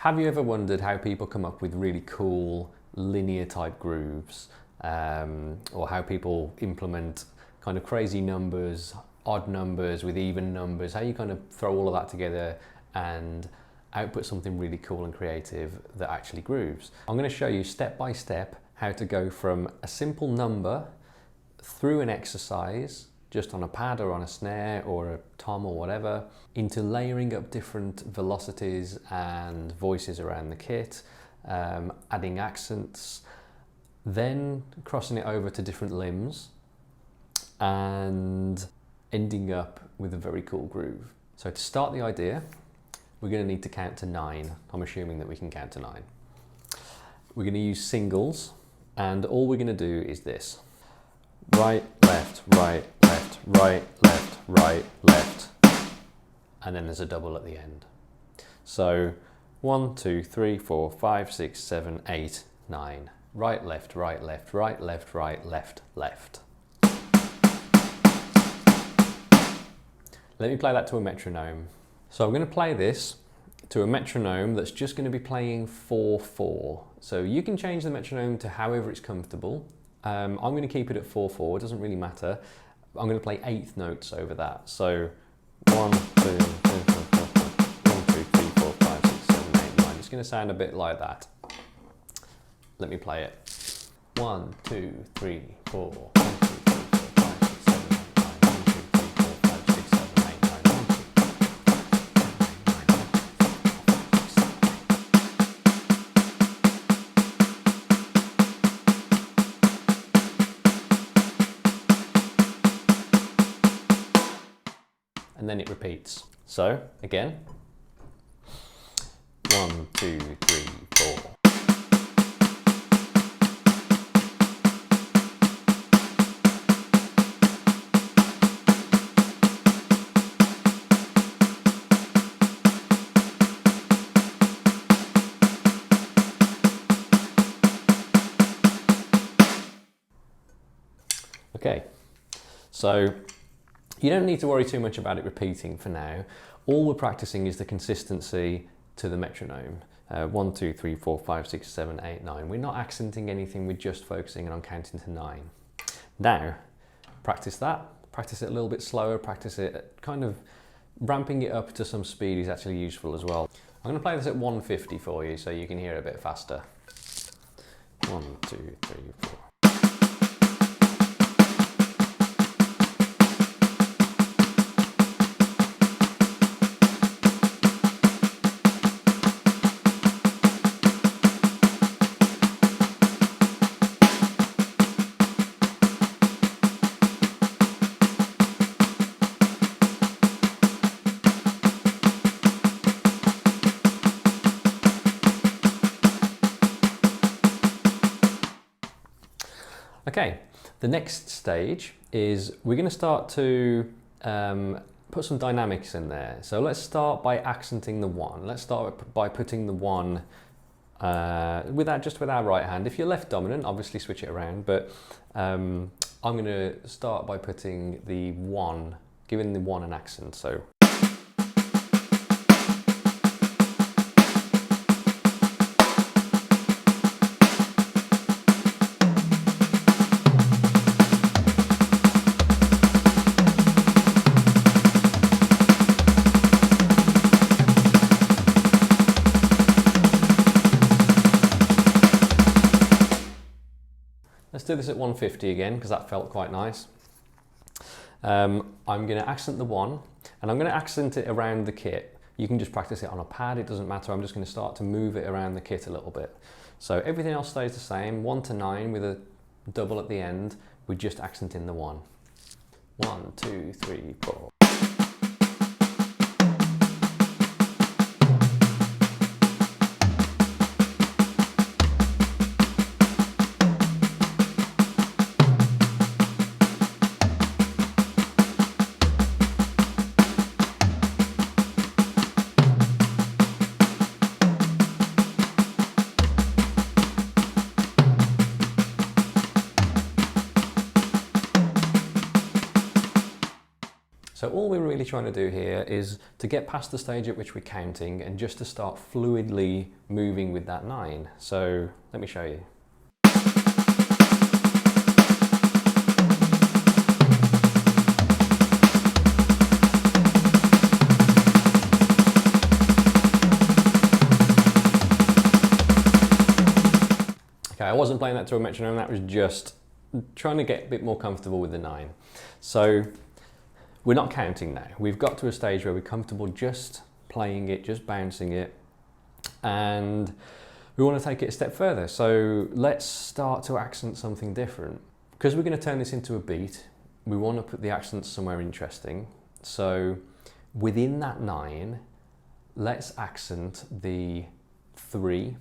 Have you ever wondered how people come up with really cool linear type grooves, or how people implement kind of crazy numbers, odd numbers with even numbers, how you kind of throw all of that together and output something really cool and creative that actually grooves? I'm going to show you step by step how to go from a simple number through an exercise just on a pad or on a snare or a tom or whatever, into layering up different velocities and voices around the kit, adding accents, then crossing it over to different limbs and ending up with a very cool groove. So to start the idea, we're going to need to count to 9. I'm assuming that we can count to 9. We're going to use singles, and all we're going to do is this: right, left, right, left, right, left, right, left, and then there's a double at the end. So 1, 2, 3, 4, 5, 6, 7, 8, 9. Right, left, right, left, right, left, right, left, left. Let me play that to a metronome. So I'm going to play this to a metronome that's just going to be playing 4/4. So you can change the metronome to however it's comfortable. I'm going to keep it at 4/4, it doesn't really matter. I'm going to play 8th notes over that. So 1, 2, 3, 4, 1, 2, 3, 4, 5, 6, 7, 8, 9. It's going to sound a bit like that. Let me play it. 1, 2, 3, 4, 1, 2, 3, 4, 5, 6, 7, 8, 9, 1, 2, 3, 4, 5, 6, 7, 8, 9, 1, 2, 3, and then it repeats. So again, 1, 2, 3, 4. Okay, so you don't need to worry too much about it repeating for now. All we're practicing is the consistency to the metronome. 1, 2, 3, 4, 5, 6, 7, 8, 9. We're not accenting anything, we're just focusing on counting to 9. Now, practice that. Practice it a little bit slower, practice it kind of ramping it up to some speed is actually useful as well. I'm going to play this at 150 for you so you can hear it a bit faster. 1, 2, 3, 4. Okay, the next stage is we're going to start to put some dynamics in there. So let's start by accenting the 1. Let's start by putting the 1 just with our right hand. If you're left dominant, obviously switch it around, but I'm going to start by putting the 1, giving the 1 an accent. So let's do this at 150 again, because that felt quite nice. I'm going to accent the 1, and I'm going to accent it around the kit. You can just practice it on a pad, it doesn't matter. I'm just going to start to move it around the kit a little bit. So everything else stays the same, 1 to 9 with a double at the end. We're just accenting the 1. 1, 2, 3, 4. So all we're really trying to do here is to get past the stage at which we're counting and just to start fluidly moving with that 9. So let me show you. Okay, I wasn't playing that to a metronome, that was just trying to get a bit more comfortable with the 9. So we're not counting now. We've got to a stage where we're comfortable just playing it, just bouncing it, and we want to take it a step further. So let's start to accent something different. Because we're going to turn this into a beat, we want to put the accents somewhere interesting. So within that 9, let's accent the 3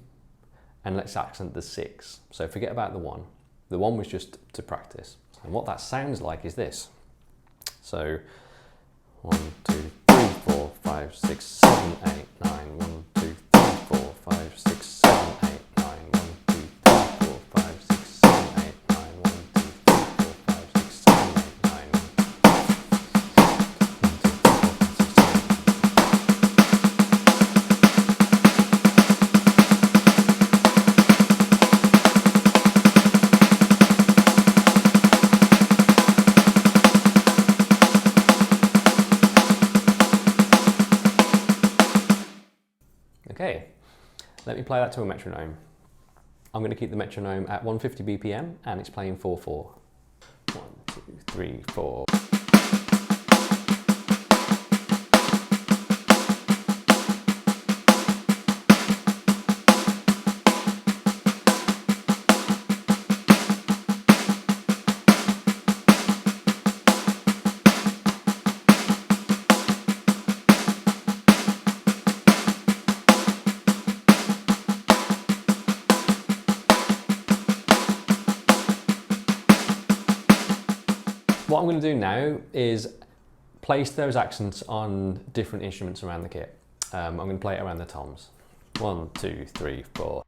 and let's accent the 6. So forget about the 1. The 1 was just to practice. And what that sounds like is this. So 1, 2, 3, 4, 5, 6, 7, 8, 9. 1, 2, 3, 4, 5, 6, 7, 8, 9. 1, 2, 3, 4, 5, 6, 7, 8, 9. 1, 2, 3, 4, 5, 6, 7, 8, 9. Okay, let me play that to a metronome. I'm going to keep the metronome at 150 BPM and it's playing 4/4. 1, 2, 3, 4. What I'm going to do now is place those accents on different instruments around the kit. I'm going to play it around the toms. 1, 2, 3, 4.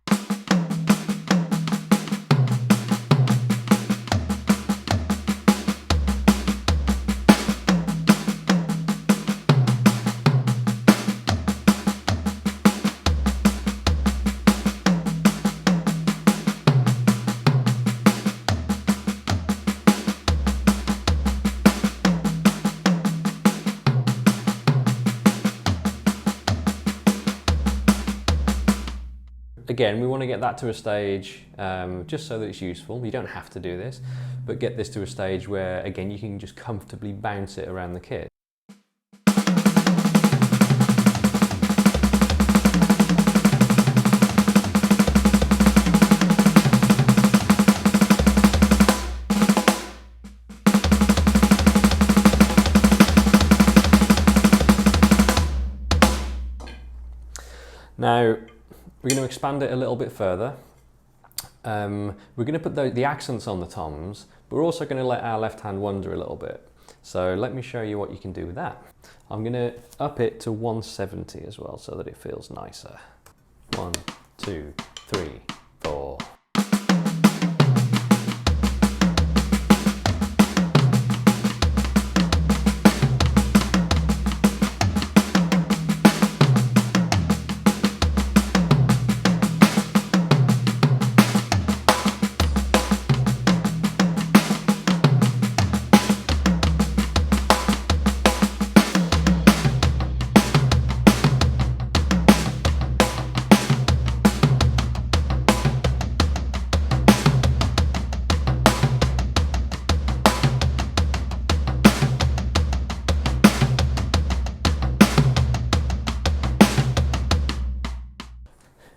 Again, we want to get that to a stage just so that it's useful. You don't have to do this, but get this to a stage where, again, you can just comfortably bounce it around the kit. Now, we're going to expand it a little bit further. We're going to put the accents on the toms, but we're also going to let our left hand wander a little bit. So let me show you what you can do with that. I'm going to up it to 170 as well so that it feels nicer. 1, 2, 3, 4.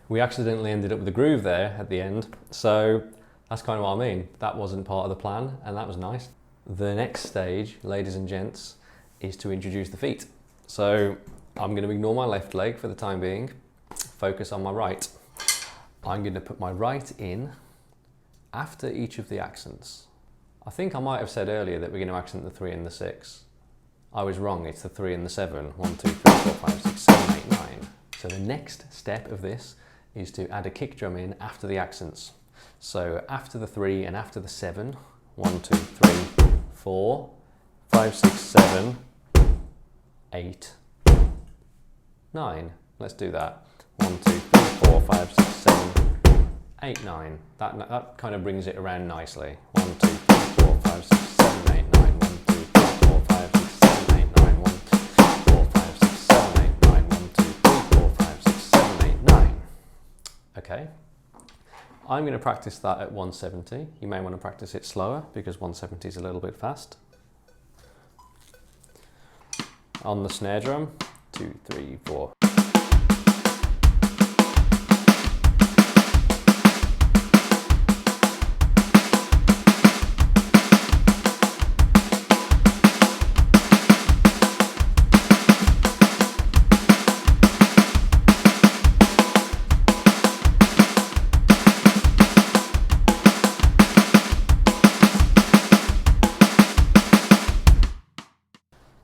We accidentally ended up with a groove there at the end, so that's kind of what I mean. That wasn't part of the plan, and that was nice. The next stage, ladies and gents, is to introduce the feet. So I'm going to ignore my left leg for the time being, focus on my right. I'm going to put my right in after each of the accents. I think I might have said earlier that we're going to accent the 3 and the 6. I was wrong, it's the 3 and the 7. 1, 2, 3, 4, 5, 6, 7, 8, 9. So the next step of this is to add a kick drum in after the accents. So after the 3 and after the 7, 1, 2, 3, 4, 5, 6, 7, 8, 9. Let's do that. 1, 2, 3, 4, 5, 6, 7, 8, 9. That kind of brings it around nicely. 1, 2, 3, 4, 5, 6, 7, 8, 9. 1, 2, 3, 4, 5, 6, 7, 8, 9. 1, 2, 4, 5, 6, 7, 8, 9. 1, 2, 3, 4, 5, 6, 7, 8, 9. Okay. I'm going to practice that at 170. You may want to practice it slower because 170 is a little bit fast. On the snare drum, 2, 3, 4.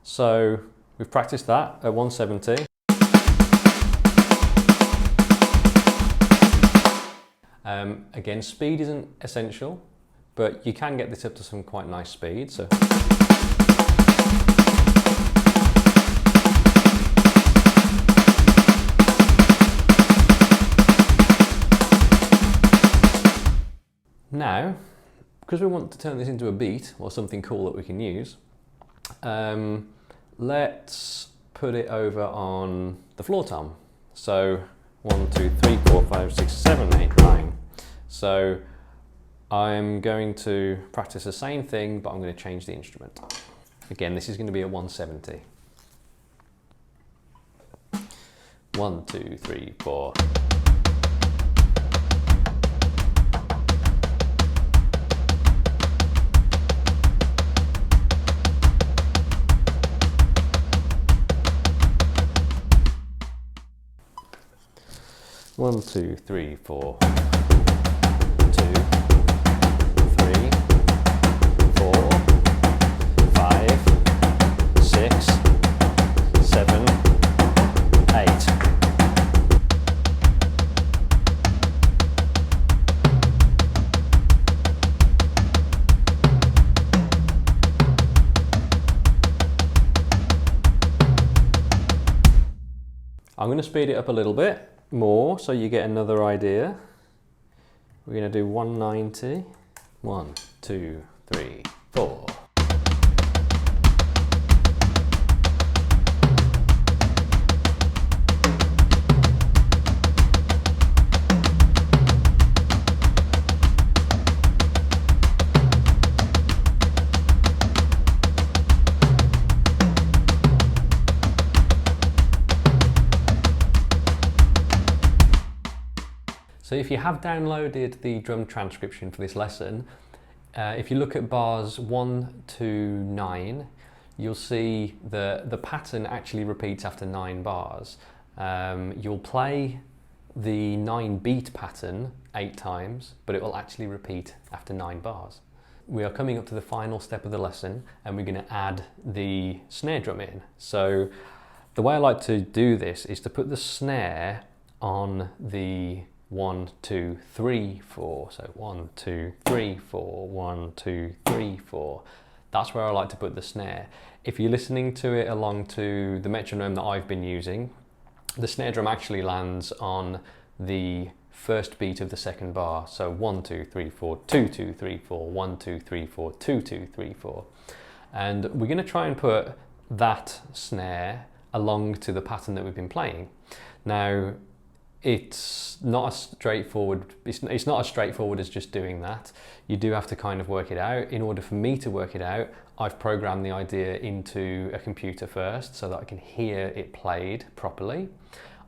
So we've practiced that at 170. Again, speed isn't essential, but you can get this up to some quite nice speed. So now, because we want to turn this into a beat or something cool that we can use, let's put it over on the floor tom. So 1, 2, 3, 4, 5, 6, 7, 8, 9. So I'm going to practice the same thing, but I'm going to change the instrument. Again, this is going to be at 170. 1, 2, 3, 4. One, 2, 3, 4. 2, 3, 4, 5, 6, 7, 8. I'm going to speed it up a little bit more so you get another idea. We're going to do 190. 1, 2, 3, 4. So if you have downloaded the drum transcription for this lesson, if you look at bars 1 to 9, you'll see the pattern actually repeats after 9 bars. You'll play the 9 beat pattern 8 times, but it will actually repeat after 9 bars. We are coming up to the final step of the lesson and we're going to add the snare drum in. So the way I like to do this is to put the snare on the 1, 2, 3, 4. So 1, 2, 3, 4, 1, 2, 3, 4. That's where I like to put the snare. If you're listening to it along to the metronome that I've been using, the snare drum actually lands on the first beat of the second bar. So 1, 2, 3, 4, 2, 2, 3, 4, 1, 2, 3, 4, 2, 2, 3, 4. And we're going to try and put that snare along to the pattern that we've been playing. Now, it's not as straightforward. It's not as straightforward as just doing that. You do have to kind of work it out. In order for me to work it out, I've programmed the idea into a computer first so that I can hear it played properly.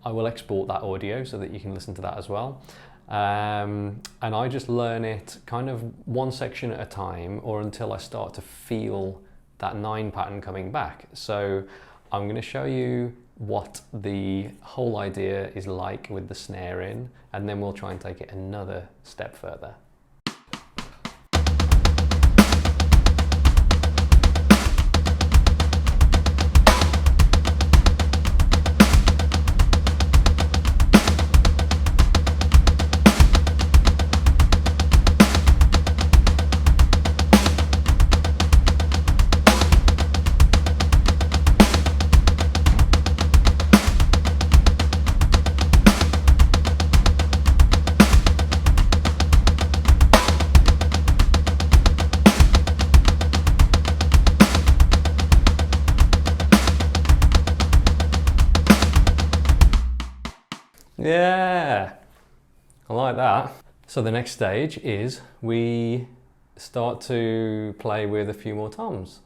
I will export that audio so that you can listen to that as well. And I just learn it kind of one section at a time or until I start to feel that 9 pattern coming back. So I'm going to show you what the whole idea is like with the snare in, and then we'll try and take it another step further. Yeah, I like that. So the next stage is we start to play with a few more toms.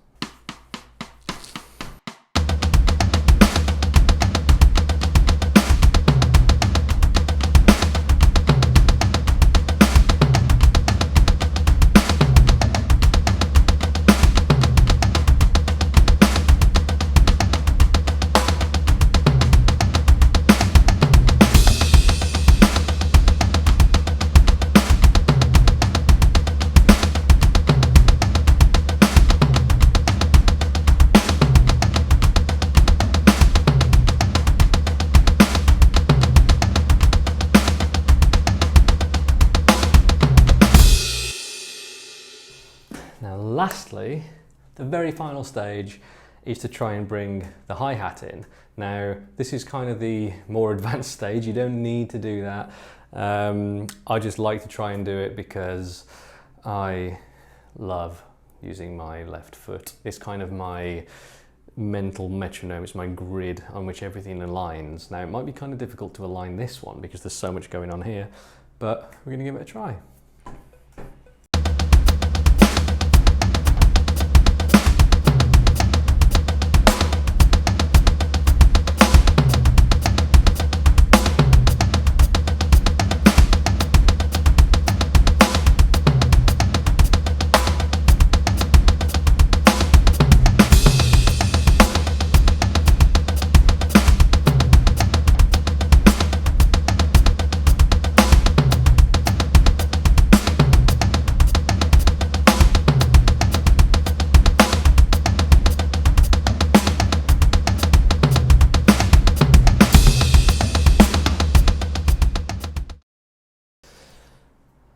Now lastly, the very final stage is to try and bring the hi-hat in. Now this is kind of the more advanced stage, you don't need to do that. I just like to try and do it because I love using my left foot. It's kind of my mental metronome, it's my grid on which everything aligns. Now it might be kind of difficult to align this one because there's so much going on here, but we're going to give it a try.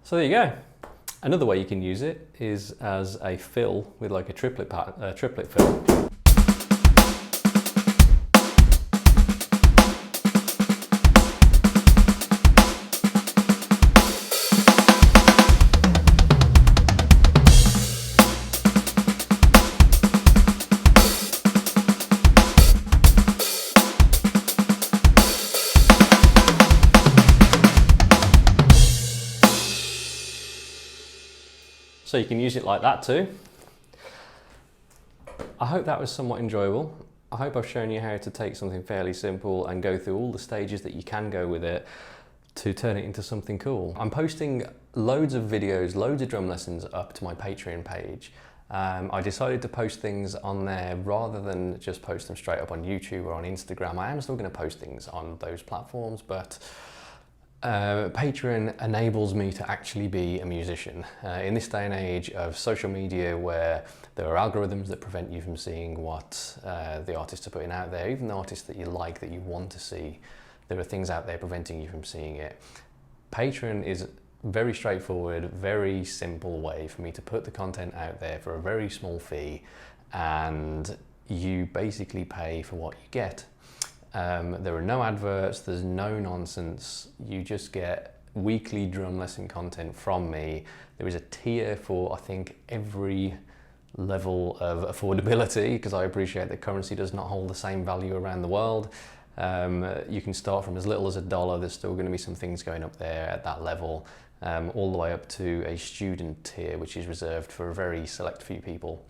So there you go. Another way you can use it is as a fill with like a triplet fill. So you can use it like that too. I hope that was somewhat enjoyable. I hope I've shown you how to take something fairly simple and go through all the stages that you can go with it to turn it into something cool. I'm posting loads of videos, loads of drum lessons up to my Patreon page. I decided to post things on there rather than just post them straight up on YouTube or on Instagram. I am still going to post things on those platforms, but Patreon enables me to actually be a musician. In this day and age of social media where there are algorithms that prevent you from seeing what the artists are putting out there, even the artists that you like, that you want to see, there are things out there preventing you from seeing it. Patreon is very straightforward, very simple way for me to put the content out there for a very small fee, and you basically pay for what you get. There are no adverts, there's no nonsense, you just get weekly drum lesson content from me. There is a tier for, I think, every level of affordability, because I appreciate that currency does not hold the same value around the world. You can start from as little as $1, there's still going to be some things going up there at that level, all the way up to a student tier, which is reserved for a very select few people.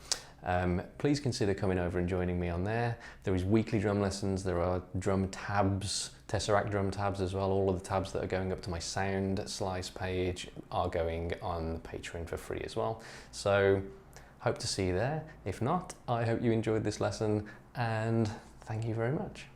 Please consider coming over and joining me on there. There is weekly drum lessons, there are drum tabs, Tesseract drum tabs as well. All of the tabs that are going up to my sound slice page are going on Patreon for free as well. So hope to see you there. If not, I hope you enjoyed this lesson and thank you very much.